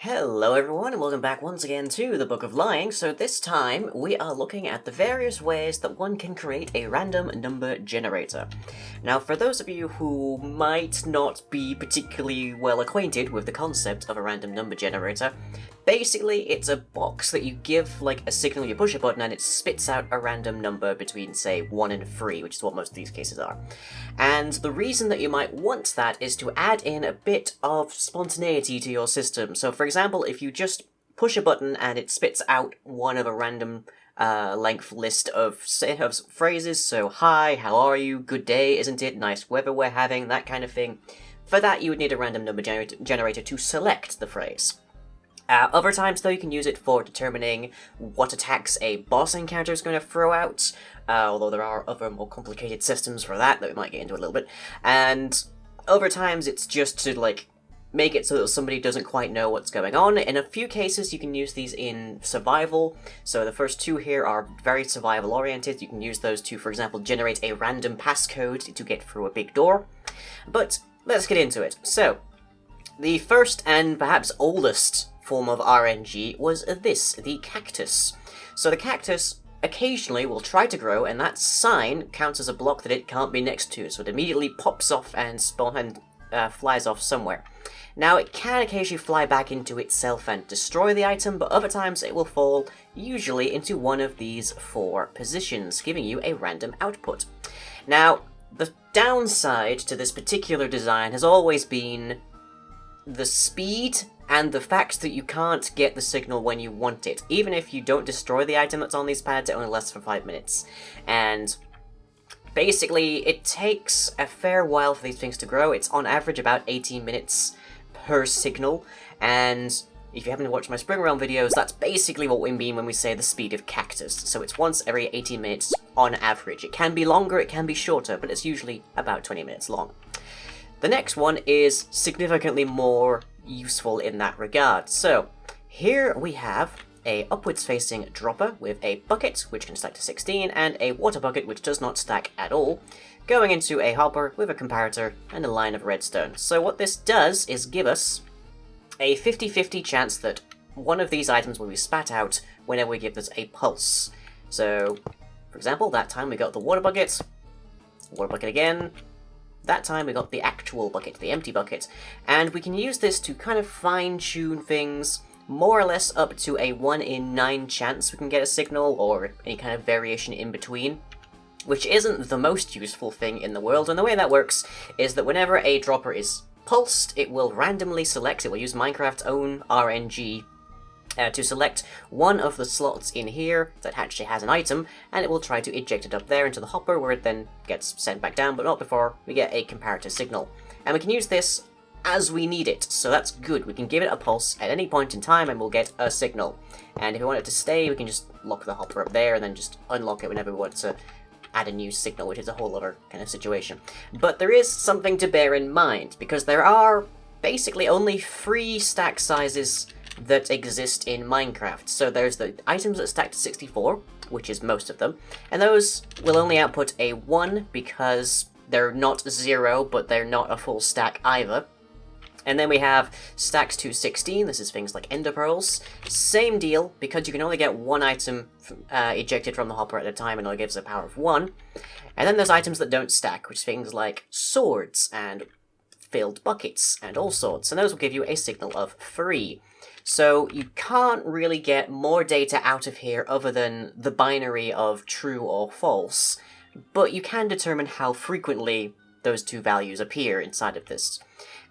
Hello everyone and welcome back once again to the Book of Lying. So this time we are looking at the various ways that one can create a random number generator. Now for those of you who might not be particularly well acquainted with the concept of a random number generator, basically it's a box that you give like a signal, you push a button and it spits out a random number between say 1 and 3, which is what most of these cases are. And the reason that you might want that is to add in a bit of spontaneity to your system. So for example, if you just push a button and it spits out one of a random length list of phrases, so hi, how are you, good day, isn't it, nice weather we're having, that kind of thing. For that you would need a random number generator to select the phrase. Other times, though, you can use it for determining what attacks a boss encounter is going to throw out, although there are other more complicated systems for that we might get into a little bit. And other times, it's just to, like, make it so that somebody doesn't quite know what's going on. In a few cases, you can use these in survival. So the first two here are very survival-oriented. You can use those to, for example, generate a random passcode to get through a big door. But let's get into it. So, the first and perhaps oldest form of RNG was this, the cactus. So the cactus occasionally will try to grow, and that sign counts as a block that it can't be next to, so it immediately pops off and flies off somewhere. Now, it can occasionally fly back into itself and destroy the item, but other times it will fall, usually into one of these 4 positions, giving you a random output. Now, the downside to this particular design has always been the speed and the fact that you can't get the signal when you want it. Even if you don't destroy the item that's on these pads, it only lasts for 5 minutes. And basically, it takes a fair while for these things to grow. It's on average about 18 minutes per signal, and if you happen to watch my Spring Realm videos, that's basically what we mean when we say the speed of Cactus. So it's once every 18 minutes on average. It can be longer, it can be shorter, but it's usually about 20 minutes long. The next one is significantly more useful in that regard. So, here we have a upwards facing dropper with a bucket, which can stack to 16, and a water bucket, which does not stack at all, going into a hopper with a comparator and a line of redstone. So what this does is give us a 50-50 chance that one of these items will be spat out whenever we give this a pulse. So, for example, that time we got the water bucket again. That time we got the actual bucket, the empty bucket, and we can use this to kind of fine-tune things, more or less up to a 1 in 9 chance we can get a signal, or any kind of variation in between, which isn't the most useful thing in the world. And the way that works is that whenever a dropper is pulsed, it will randomly select, it will use Minecraft's own RNG to select one of the slots in here that actually has an item, and it will try to eject it up there into the hopper, where it then gets sent back down, but not before we get a comparative signal. And we can use this as we need it, so that's good. We can give it a pulse at any point in time and we'll get a signal. And if we want it to stay, we can just lock the hopper up there and then just unlock it whenever we want to add a new signal, which is a whole other kind of situation. But there is something to bear in mind, because there are basically only 3 stack sizes that exist in Minecraft. So there's the items that stack to 64, which is most of them, and those will only output a 1 because they're not 0, but they're not a full stack either. And then we have stacks to 16, this is things like ender pearls. Same deal, because you can only get 1 item ejected from the hopper at a time and only gives a power of 1. And then there's items that don't stack, which is things like swords and filled buckets and all sorts, and those will give you a signal of 3. So you can't really get more data out of here other than the binary of true or false, but you can determine how frequently those 2 values appear inside of this.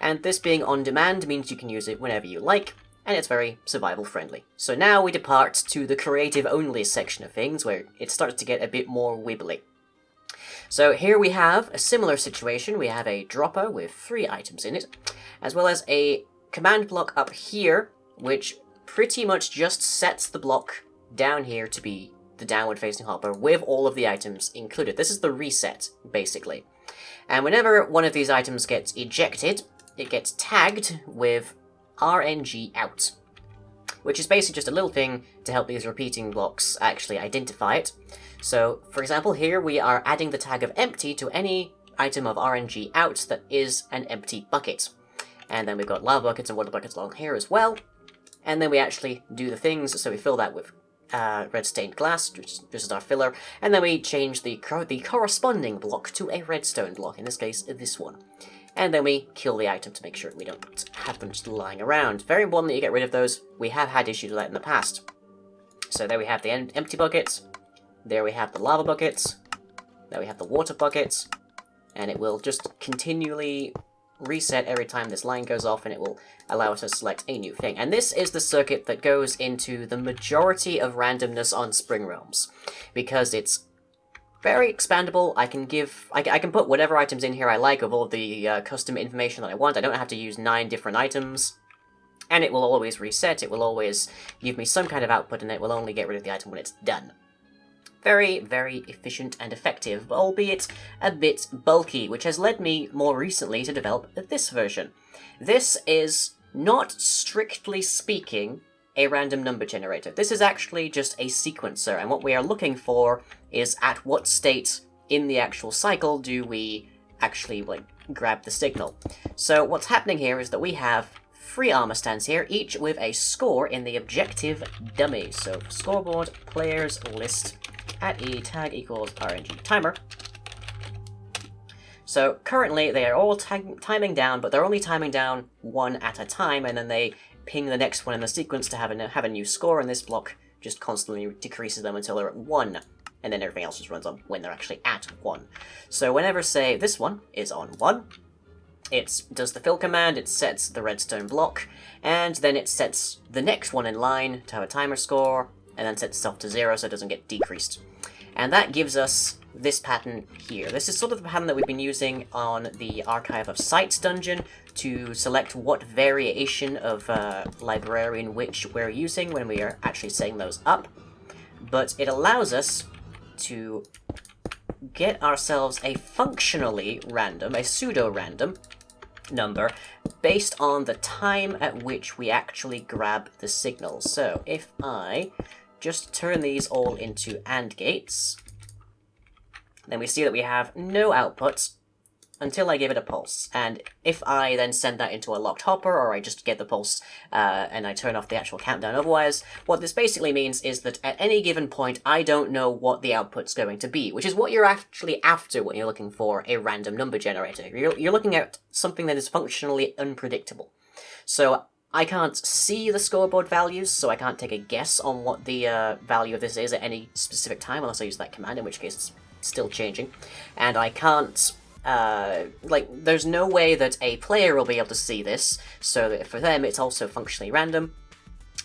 And this being on demand means you can use it whenever you like, and it's very survival friendly. So now we depart to the creative only section of things, where it starts to get a bit more wibbly. So here we have a similar situation. We have a dropper with 3 items in it, as well as a command block up here, which pretty much just sets the block down here to be the downward facing hopper with all of the items included. This is the reset, basically. And whenever one of these items gets ejected, it gets tagged with RNG out, which is basically just a little thing to help these repeating blocks actually identify it. So, for example, here we are adding the tag of empty to any item of RNG out that is an empty bucket. And then we've got lava buckets and water buckets along here as well. and then we actually do the things, so we fill that with red stained glass, just as our filler, and then we change the corresponding block to a redstone block, in this case, this one. And then we kill the item to make sure we don't have them just lying around. Very important that you get rid of those. We have had issues with that in the past. So there we have the empty buckets, there we have the lava buckets, there we have the water buckets, and it will just continually reset every time this line goes off, and it will allow us to select a new thing. And this is the circuit that goes into the majority of randomness on Spring Realms, because it's very expandable. I can put whatever items in here I like of all of the custom information that I want. I don't have to use 9 different items, and it will always reset. It will always give me some kind of output, and it will only get rid of the item when it's done. Very, very efficient and effective, albeit a bit bulky, which has led me more recently to develop this version. This is not, strictly speaking, a random number generator. This is actually just a sequencer, and what we are looking for is at what state in the actual cycle do we actually grab the signal. So what's happening here is that we have 3 armor stands here, each with a score in the objective dummy. So scoreboard players list at e tag equals RNG timer. So currently they are all timing down, but they're only timing down 1 at a time, and then they ping the next one in the sequence to have a new score, and this block just constantly decreases them until they're at 1, and then everything else just runs on when they're actually at 1. So whenever, say, this one is on 1, it does the fill command, it sets the redstone block, and then it sets the next one in line to have a timer score, and then sets itself to 0 so it doesn't get decreased. And that gives us this pattern here. This is sort of the pattern that we've been using on the Archive of Sites dungeon to select what variation of librarian witch we're using when we are actually setting those up. But it allows us to get ourselves a functionally random, a pseudo-random number based on the time at which we actually grab the signal. So if I just turn these all into AND gates, then we see that we have no output until I give it a pulse. And if I then send that into a locked hopper, or I just get the pulse and I turn off the actual countdown otherwise, what this basically means is that at any given point, I don't know what the output's going to be, which is what you're actually after when you're looking for a random number generator. You're looking at something that is functionally unpredictable. So I can't see the scoreboard values, so I can't take a guess on what the value of this is at any specific time, unless I use that command, in which case it's still changing. And I can't, there's no way that a player will be able to see this, so that for them it's also functionally random.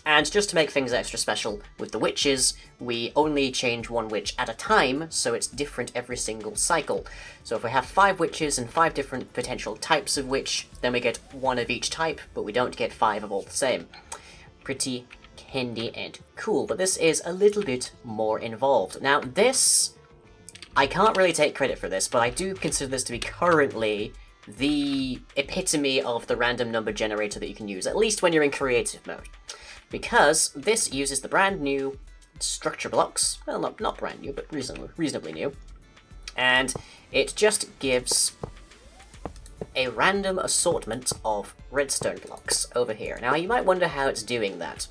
And just to make things extra special with the witches, we only change 1 witch at a time, so it's different every single cycle. So if we have 5 witches and 5 different potential types of witch, then we get 1 of each type, but we don't get 5 of all the same. Pretty handy and cool, but this is a little bit more involved. Now this, I can't really take credit for this, but I do consider this to be currently the epitome of the random number generator that you can use, at least when you're in creative mode. Because this uses the brand new structure blocks, well, not brand new, but reasonably new, and it just gives a random assortment of redstone blocks over here. Now you might wonder how it's doing that.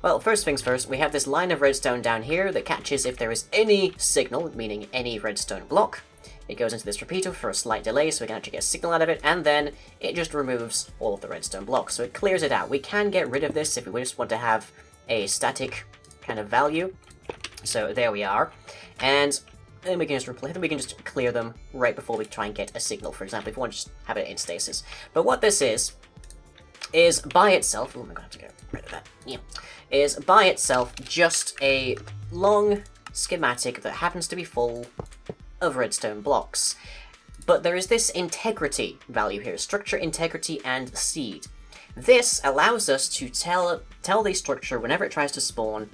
Well, first things first, we have this line of redstone down here that catches if there is any signal, meaning any redstone block. It goes into this repeater for a slight delay so we can actually get a signal out of it, and then it just removes all of the redstone blocks, so it clears it out. We can get rid of this if we just want to have a static kind of value. So there we are. And then we can just replace them, we can just clear them right before we try and get a signal, for example, if we want to just have it in stasis. But what this is by itself, oh, I'm gonna have to get rid of that, yeah, is by itself just a long schematic that happens to be full of redstone blocks. But there is this integrity value here, structure, integrity, and seed. This allows us to tell the structure whenever it tries to spawn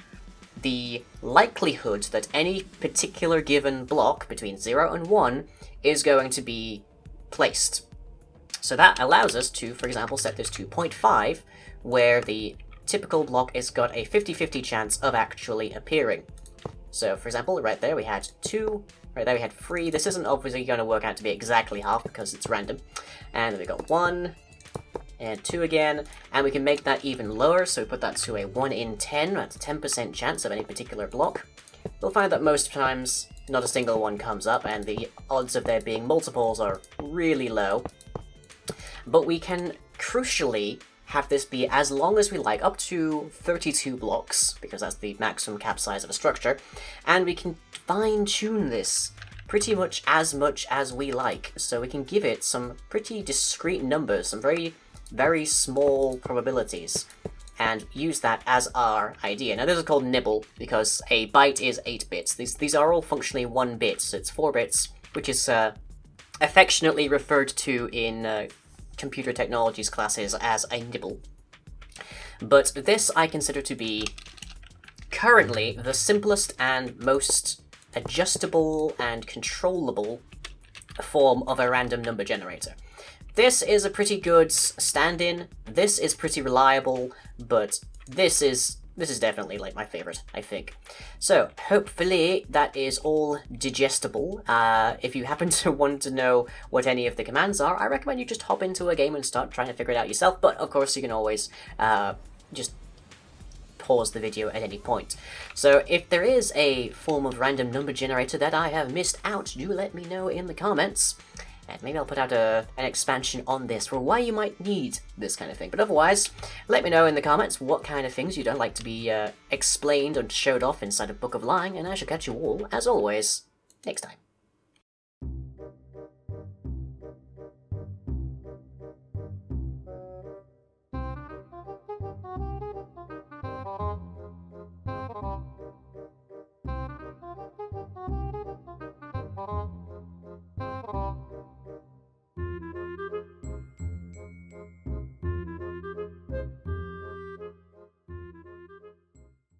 the likelihood that any particular given block between 0 and 1 is going to be placed. So that allows us to, for example, set this to 0.5, where the typical block has got a 50-50 chance of actually appearing. So, for example, right there we had 2, right there we had 3. This isn't obviously going to work out to be exactly half because it's random. And then we got 1, and 2 again, and we can make that even lower, so we put that to a 1 in 10, that's a 10% chance of any particular block. We'll find that most times not a single one comes up, and the odds of there being multiples are really low. But we can, crucially, have this be as long as we like, up to 32 blocks, because that's the maximum cap size of a structure, and we can fine-tune this pretty much as we like, so we can give it some pretty discrete numbers, some very, very small probabilities, and use that as our idea. Now this is called nibble, because a byte is 8 bits. These are all functionally 1 bit, so it's 4 bits, which is affectionately referred to in computer technologies classes as a nibble. But this I consider to be currently the simplest and most adjustable and controllable form of a random number generator. This is a pretty good stand-in, this is pretty reliable, but this is definitely like my favorite, I think. So hopefully that is all digestible. If you happen to want to know what any of the commands are, I recommend you just hop into a game and start trying to figure it out yourself, but of course you can always just pause the video at any point. So if there is a form of random number generator that I have missed out, do let me know in the comments. And maybe I'll put out an expansion on this for why you might need this kind of thing. But otherwise, let me know in the comments what kind of things you'd like to be explained and showed off inside a Book of Lying, and I shall catch you all, as always, next time.